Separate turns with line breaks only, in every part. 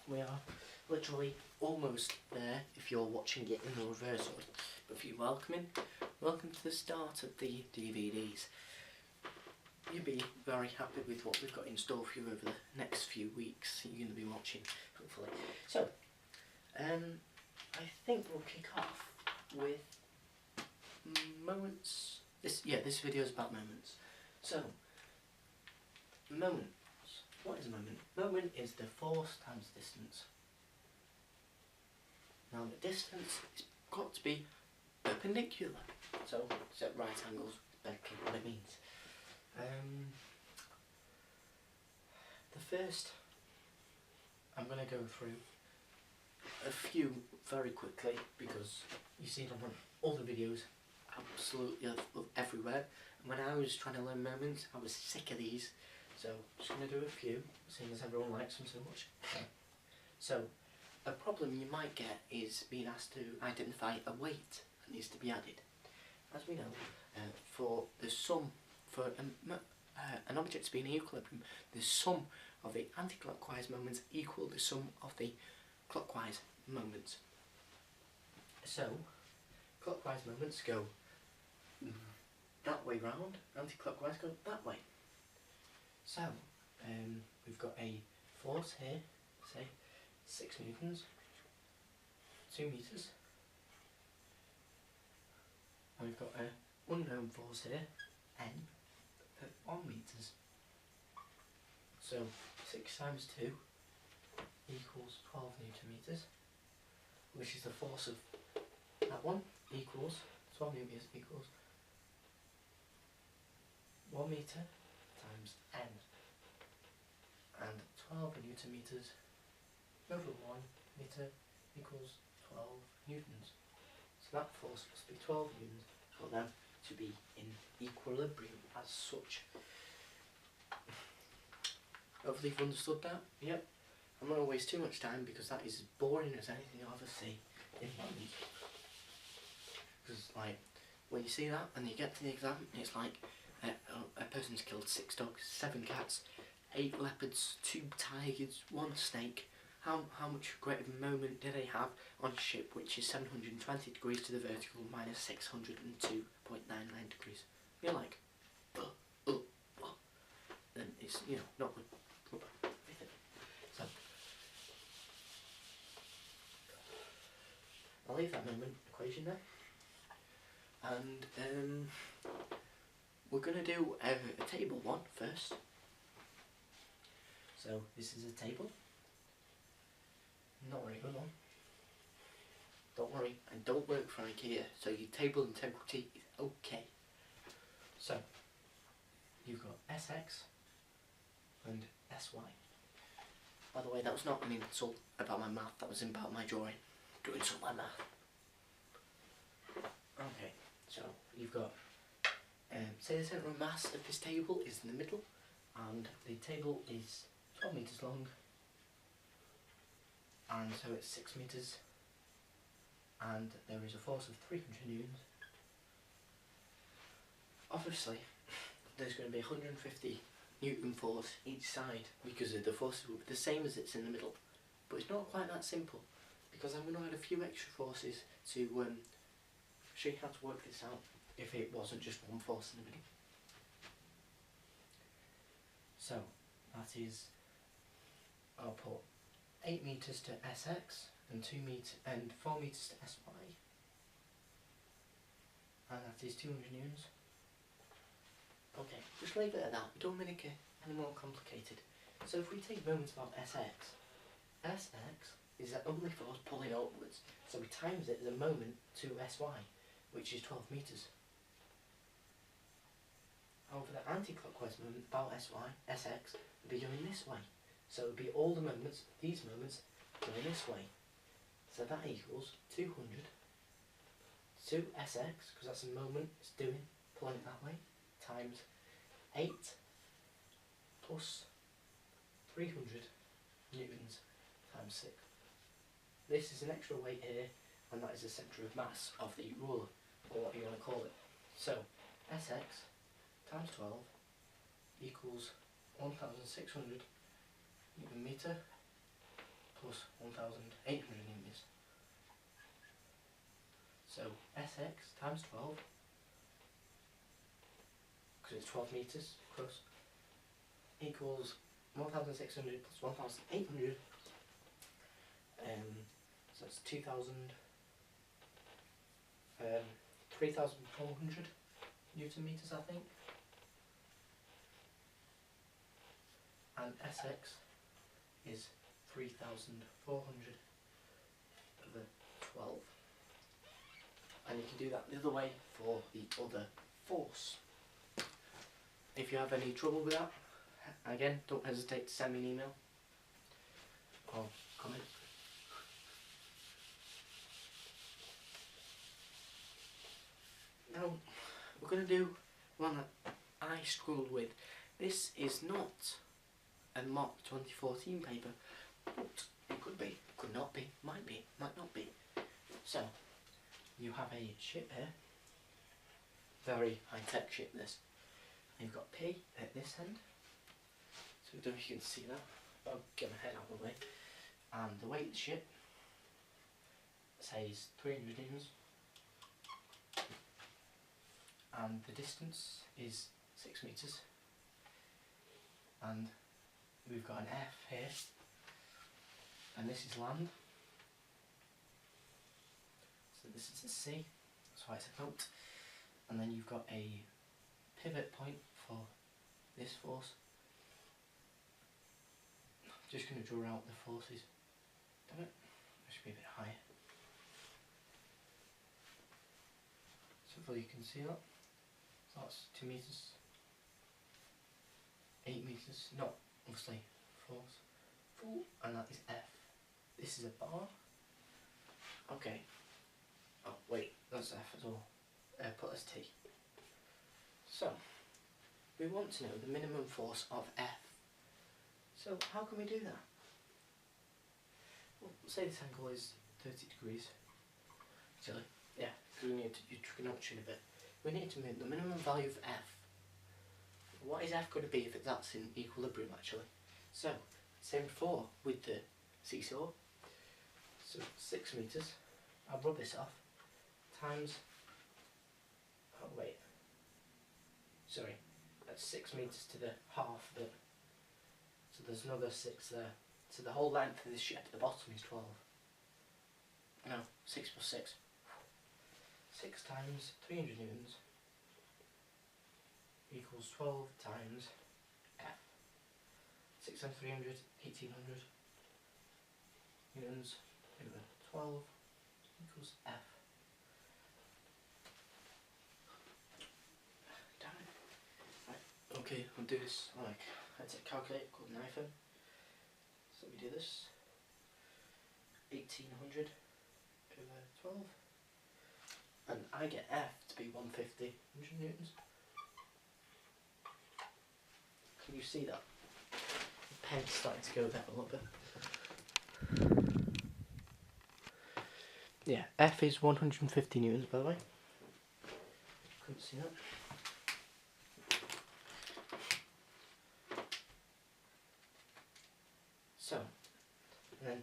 We are literally almost there if you're watching it in the reverse order. But if you're welcome to the start of the DVDs. You'll be very happy with what we've got in store for you over the next few weeks you're going to be watching, hopefully. So, I think we'll kick off with moments. This video is about moments. So, moments. What is a moment? Moment is the force times distance. Now the distance has got to be perpendicular. So it's at right angles, basically what it means. The first, I'm going to go through a few very quickly because you see them on all the videos absolutely everywhere. And when I was trying to learn moments, I was sick of these. So I'm just going to do a few, seeing as everyone likes them so much. So a problem you might get is being asked to identify a weight that needs to be added. As we know, for an object to be in equilibrium, the sum of the anti-clockwise moments equal the sum of the clockwise moments. So clockwise moments go that way round, anti-clockwise go that way. So we've got a force here, say 6 newtons, 2 meters, and we've got an unknown force here, N, at 1 meters. So 6 times 2 equals 12 newton meters, which is the force of that one, equals 12 newton meters equals 1 meter times N, and 12 newton meters over 1 meter equals 12 newtons. So that force must be 12 newtons for them to be in equilibrium as such. Hopefully you've understood that. Yep. I'm not going to waste too much time because that is as boring as anything you'll ever see in life. Because like when you see that and you get to the exam, it's like a person's killed 6 dogs, 7 cats, 8 leopards, 2 tigers, 1 snake. How much greater of a moment do they have on a ship which is 720 degrees to the vertical minus 602.99 degrees? You're like, then it's, you know, not good. So I'll leave that moment equation there, and we're going to do a table one first. So this is a table. Not very good one. Don't worry, I don't work for IKEA, so your table integrity is okay. So you've got SX and SY. By the way, that was not an insult about my math, that was about my drawing. Doing some of my math. Okay, so you've got say the centre of mass of this table is in the middle, and the table is 12 metres long, and so it's 6 metres, and there is a force of 300 newtons. Obviously there's going to be 150 newton force each side because the forces will be the same as it's in the middle, but it's not quite that simple because I'm going to add a few extra forces to show you how to work this out if it wasn't just one force in the middle. So that is, I'll put 8 metres to SX and 4 metres to SY, and that is 200 newtons. Okay, just leave it at that, we don't make it any more complicated. So if we take moments about SX, SX is the only force pulling upwards, so we times it as a moment to SY, which is 12 metres. However, the anti-clockwise moment about SX would be going this way. So it would be all the moments, these moments, going this way. So that equals 200 to SX, because that's a moment it's doing, pulling it that way, times 8 plus 300 newtons times 6. This is an extra weight here, and that is the centre of mass of the ruler, or what you want to call it. So SX times 12 equals 1,600 newton metre plus 1,800 newtons. So Sx times 12, because it's 12 metres across, equals 1,600 plus 1,800. So that's 3,400 newton meters, I think. And Sx is 3,400 over 12. And you can do that the other way for the other force. If you have any trouble with that, again, don't hesitate to send me an email or comment. Now, we're going to do one that I struggled with. This is not a mock 2014 paper, but it could be, could not be, might not be. So, you have a ship here, very high-tech ship this. You've got P at this end, so I don't know if you can see that, I'll get my head out of the way. And the weight of the ship says 300 newtons, and the distance is 6 metres, and we've got an F here, and this is land, so this is a C, that's why it's a boat, and then you've got a pivot point for this force. I'm just going to draw out the forces. Damn it, it should be a bit higher. So hopefully you can see that. So that's 2 metres, 8 metres, no, obviously force, and that is F. This is a bar. Okay. Oh wait, that's F as well. Put as T. So, we want to know the minimum force of F. So, how can we do that? Well, say this angle is 30 degrees. Silly. Yeah, because we need to do trigonometry a bit. We need to make the minimum value of F. What is F going to be if that's in equilibrium actually? So, same before with the seesaw. So, 6 metres. I'll rub this off. Times, oh wait, sorry, that's 6 metres to the half of it, so there's another 6 there, so the whole length of this ship at the bottom is 12, no, 6 plus 6, 6 times 300 newtons equals 12 times F, 6 times 300, 1800 newtons over 12 equals F. Okay, I'll do this like, I take a calculator called an iPhone. So we do this, 1800 over 12, and I get F to be 150 newtons. Can you see that? The pen's starting to go there a little bit. Yeah, F is 150 newtons by the way. Couldn't see that. So, and then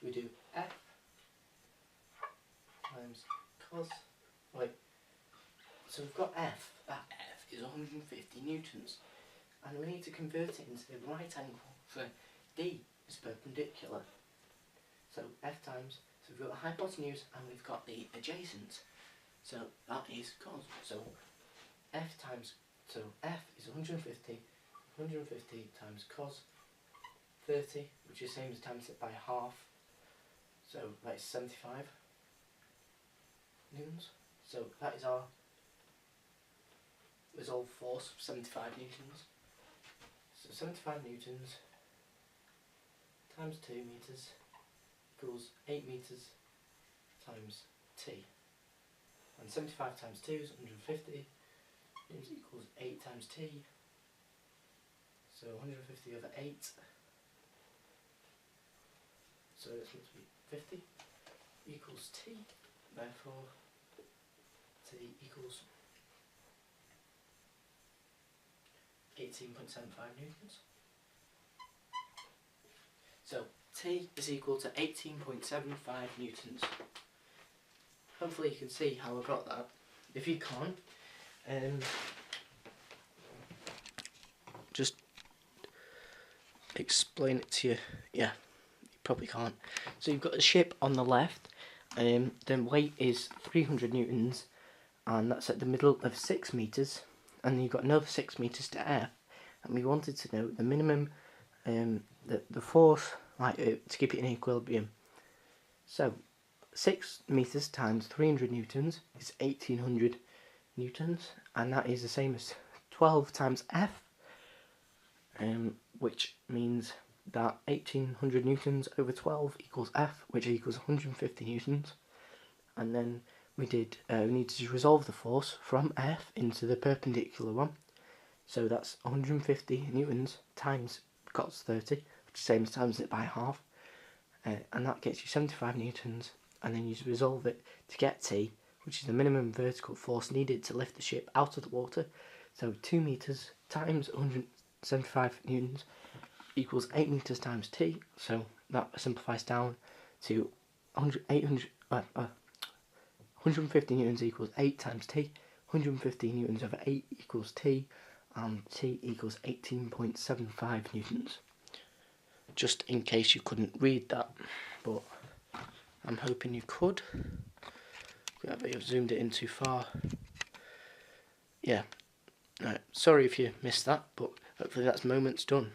we do F times cos, wait, so we've got F, that F is 150 newtons, and we need to convert it into the right angle for D is perpendicular. So F times, so we've got the hypotenuse and we've got the adjacent, so that is cos, so F times, so F is 150 times cos 30, which is the same as times it by half, so that's 75 newtons. So that is our resolved force of 75 newtons. So 75 newtons times 2 metres equals 8 metres times T. And 75 times 2 is 150 newtons equals 8 times T. So 150 over 8. So it's going to be 50 equals T, therefore T equals 18.75 newtons. So T T is equal to 18.75 newtons. Hopefully you can see how I got that. If you can't, just explain it to you. Yeah, you probably can't. So you've got a ship on the left, the weight is 300 newtons, and that's at the middle of 6 metres, and then you've got another 6 metres to F, and we wanted to know the minimum, the force, to keep it in equilibrium. So 6 metres times 300 newtons is 1800 newtons, and that is the same as 12 times F, which means that 1800 newtons over 12 equals F, which equals 150 newtons. And then we needed to resolve the force from F into the perpendicular one. So that's 150 newtons times cos 30, which is the same as times it by half. And that gets you 75 newtons. And then you resolve it to get T, which is the minimum vertical force needed to lift the ship out of the water. So 2 metres times 175 newtons equals 8 metres times T. So that simplifies down to 150 newtons equals 8 times T. 150 newtons over 8 equals T. And T equals 18.75 newtons. Just in case you couldn't read that, but I'm hoping you could. I've zoomed it in too far. Yeah. Right. Sorry if you missed that, but hopefully that's moments done.